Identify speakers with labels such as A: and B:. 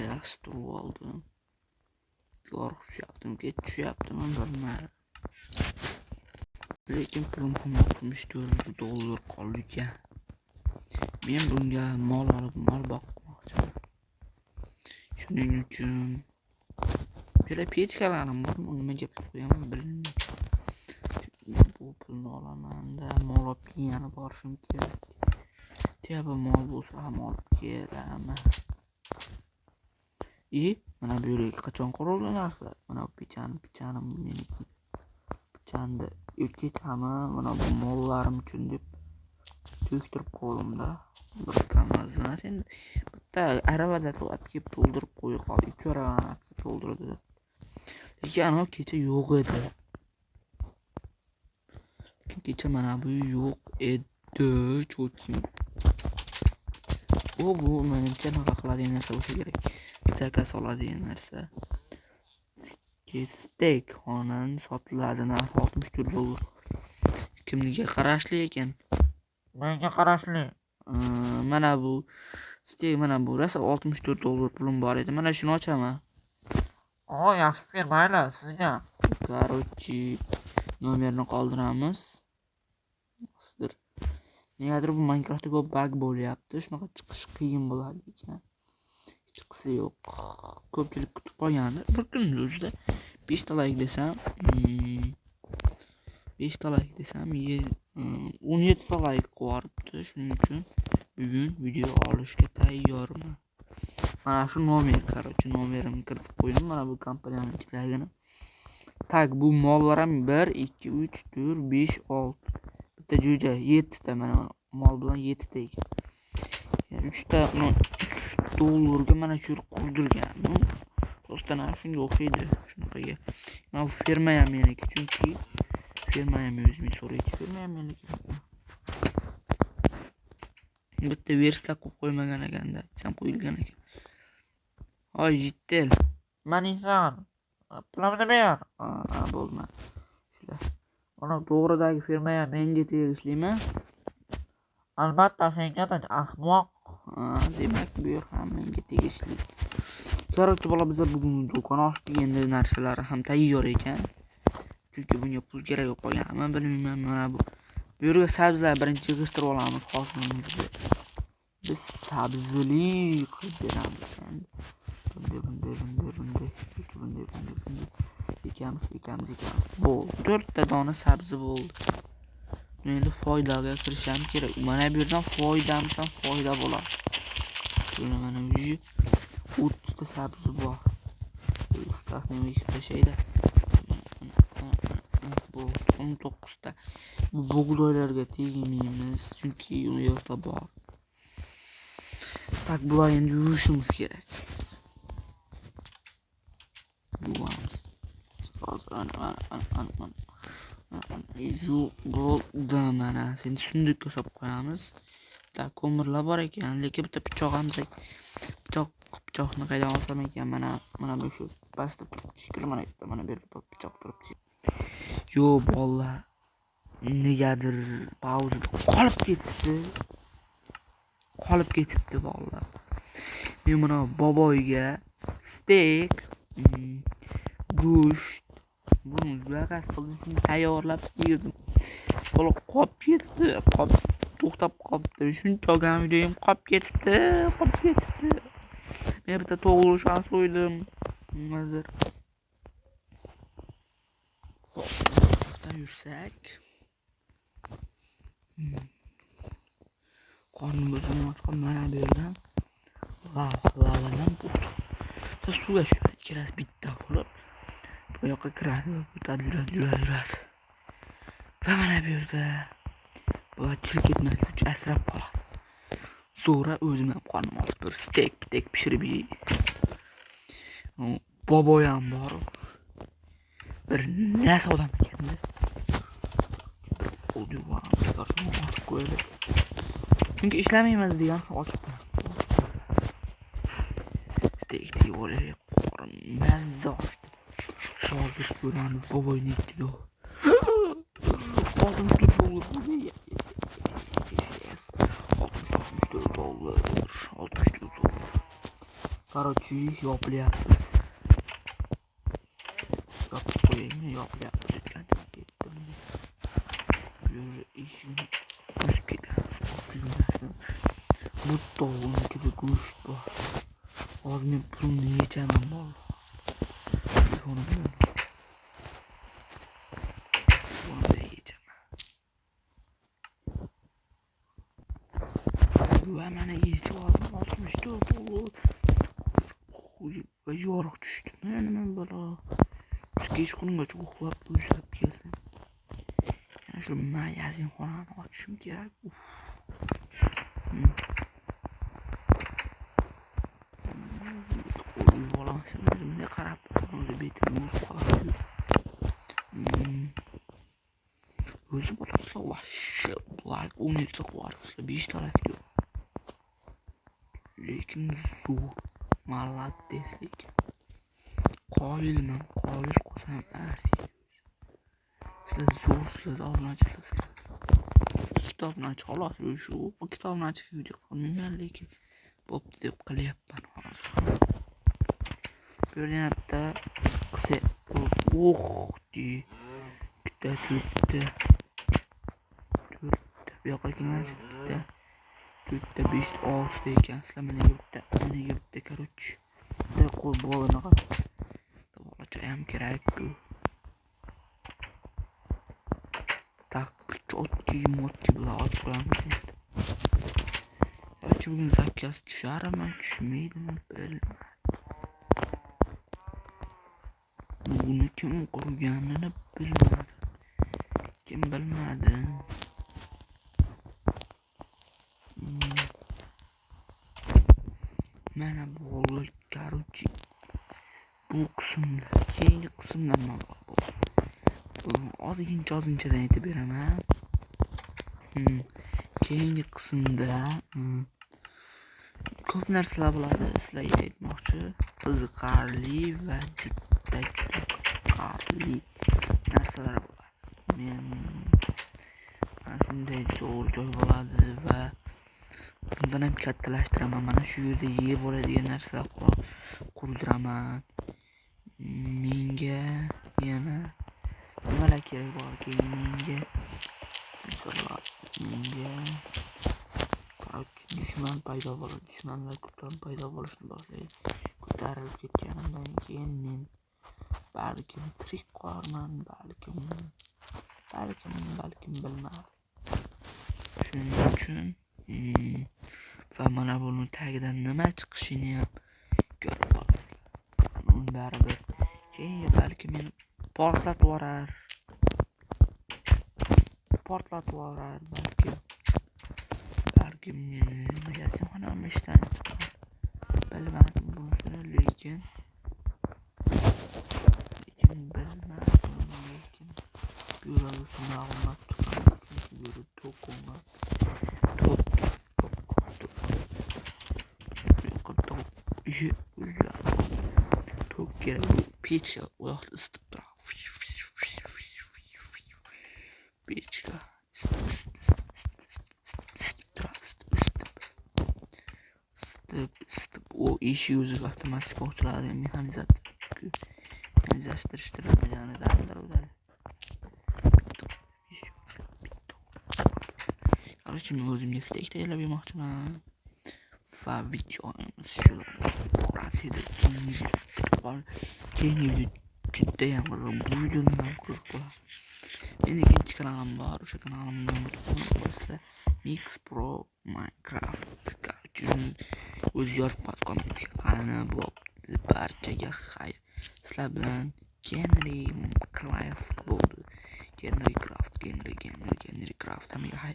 A: Yaxshi turib oldim. Yorug' tushyaptimi, kech tushyaptimi bilmadim. Lekin pulim $64 qoldi ekan. Men bunga mol boqmoqchiman. Shuning uchun pechkalarim bor, nimaga qo'yaman bilmayman. Bu pulni olaman-da, mol olib yana borishim kerak. Teba mol bo'lsa ham olib kelaman. Mana bu yerga qachon qurilgan narsa? Mana bu pichani meniki. Pichanda kechami, mana bu mollarim uchun deb to'ktirib qo'ydim-da. Bir kamaz emas endi. Bitta aravada kelib to'ldirib qo'yib qoldi. 2 aravani to'ldirdi. Lekin kecha yo'q edi. Kecha mana bu yo'q edi. Cho'ting. Bu menimcha nima qiladigan narsa bo'lsa kerak. Steka soladigan narsa. Steak xonan sotiladi, narxi $64. Kimga qarashli ekan? Menga qarashli. Mana bu steak, mana bu rosa $64 pulim bor edi. Mana shuni ochaman. Yaxshi fikr, mayli sizga. Короче, nomerni qoldiramiz. Negadir bu Minecraftda ko'p bug bo'lyapti. Shunaqa chiqish qiyin bo'ladi ekan. Chiqsa yo'q. Ko'pchilik kutib qolgandi. Bir kunning o'zida 5 ta like desam, 17 ta like qo'yibdi. Shuning uchun bugun video olishga tayyorman. Mana shu nomer, nomerimni kiritib qo'ydim. Mana bu kompaniyaning ichidagini. Tag bu mollar ham 1 2 3 4 5 6. Bitta jo'ja 7 ta mana mol bilan 7 ta ekan. Yani 3 ta $3 mana shu qurdirgan. Do'stlar, shunga o'xshaydi. Shunaqaga. Mana bu ferma ham meniki, chunki ferma ham o'zimga so'raydi. Ferma ham meniki. Bitta versiya qo'yib qo'ymagan ekanda, aytsam qo'yilgan ekan. Jitel. Manisan. Pulimni ber. Bo'lma. Shular. Mana to'g'ridagi ferma ham menga tegishlimi? Albatta senga ahmoq. Demak bu yer ham menga tegishli. Короче, bola biz bugun do'kon ochdik, endi narsalari ham tayyor ekan. Chunki bunga pul kerak bo'lib qolganmi, bilmayman. Mana bu yerga sabzilar birinchi yig'ishtirib olamiz hosilimizni. Biz sabzili qilib beramiz. Bunday. Ekamiz. Bu 4 ta dona sabzi bo'ldi. Endi foydaga kirishim kerak. Mana bu yerdan foyda bo'ladi. Mana bu 30 ta sabzi bor. 3 tani tashlaydi. Bu 19 ta. Bu bug'doylarga tegmaymiz, chunki u yerda bor. Bak, bular endi yuvishimiz kerak. Yuvamiz. Bo'ldi, mana seni sundukka solib qo'yamiz. Ko'mirlar bor ekan, lekin bitta pichoqni qaydan olsam ekan? Mana bu shu pastda turibdi. Mana bu yerda pichoq turibdi. Yo'q, bolalar. Negadir pauzada qolib ketibdi bolalar. Men mana boboyga steak, go'sht, buni zakas qildim, tayyorlab berdim. Bola qolib ketdi. To'xtab qolibdi. Shuncha videoyim qolib ketdi. Men bitta to'g'rishan so'ydim. Hozir yursak. Qornim bo'zmayapti. Mana bu yerdan lavadan suvga kiradi bitta bo'lib. Bu yoqqa kiradi, yuradi. Va mana bu yerda bular chirib ketmaslik uchun asrab qoladi. So'ra o'zim ham qornim ochib bir steak pishirib yeydi. Boboy ham bor. Bir narsa odam ekanda. Chunki ishlamaymiz degan ochibman. Steakni yo'lib qo'yib mazza ochdi. Hozir ko'ramiz boboynikida. $64. $64. 64 dollar. Короче, yopilyapmiz. Yopib qo'yingmi, yopilyapmiz ekan. Yur ishini buzib ketamiz. Bilmasin. Bu tovuqnikida go'sht bor. Hozir men pulimni yechaman bor. Telefonu bilan. Buni yechaman. Va mana yechib oldim. 64 dollar. Va yorug' tushdi. Nima bo'la? Kechqurungacha uxlab o'ylab keldim. Yana shu magazin xonani ochishim kerak. Uyg'onmasam o'zimga qarab turibdi, betimni qoladi. O'zi bolasizlar vahshiy bular 10 qo'rqisizlar 5 talak yo'q. Lekin zo'r malateslik. Qoyilman, qoyil qolsam arsiz. Sizlar zo'rsizlar, obunachilar. Kitobni xolos shu kitobni ochib video qilmayman, lekin bo'pti deb qilyapman hozir. Ko'ryapti, qise o'xdi. Bitta bu yoqqa kelgan. Bitta 5 olti ekan. Sizlar menga bitta короче. Bitta qo'l bolani davolacha ham kerak bu. Tak, oddiy moddiy bilan ochib qo'yamiz. Короче, bugün zakaz tusharmi, tushmaydimi bilmadim. Buni kim qurganini bilmadim. Kim bilmadi. Mana bu короче bu qismda, keyingi qismdan ozginchadan aytib beraman. Keyingi qismda ko'p narsalar bo'ladi, sizlarga aytmoqchi. Qiziqarli va juda qiziqarli narsalar bo'ladi. Men mana shunday zo'r joy bo'ladi va bundan ham kattalashtiraman. Mana shu yerda yeb bo'ladigan narsalar qurdiraman. Menga yana nimalar kerak borki, menga dushman paydo bo'ladi. Dushmanlar ko'tarib paydo bo'lishni boshlaydi. Ko'tarilib ketganimdan keyin men balkim tirik qolarman, balkim bilmadim. Shuning uchun va mana buni tagidan nima chiqishini ham ko'rib olasizlar. Uni baribir keyin balki meni portlatib yuborar, balki meni magazin xonamni ishdan chiqarib bilmadim bunisini, lekin bu yerda ma'lumot chiqadi, bu yerda to'qima to'p kerak. Bu pechka u yoqda isitib turadi. Pechka isitib o eshik o'zi avtomatik ochiladi, mexanizlashtirilmagan dardir. Короче, men o'zimga steak tayyorlab yemoqchiman. Va videomiz shular. Keyingi juda ham qiziq. Bu videoni ham qiziq bo'ladi. Mening ikkinchi kanalim bor. O'sha kanalimdan o'tib Mix Pro Minecraft. O'zi yozib qo'ygan qani bo'pti. Barchaga xayr. Sizlar bilan Henry Craft bo'ldi. Henry Craft hammaga xayr.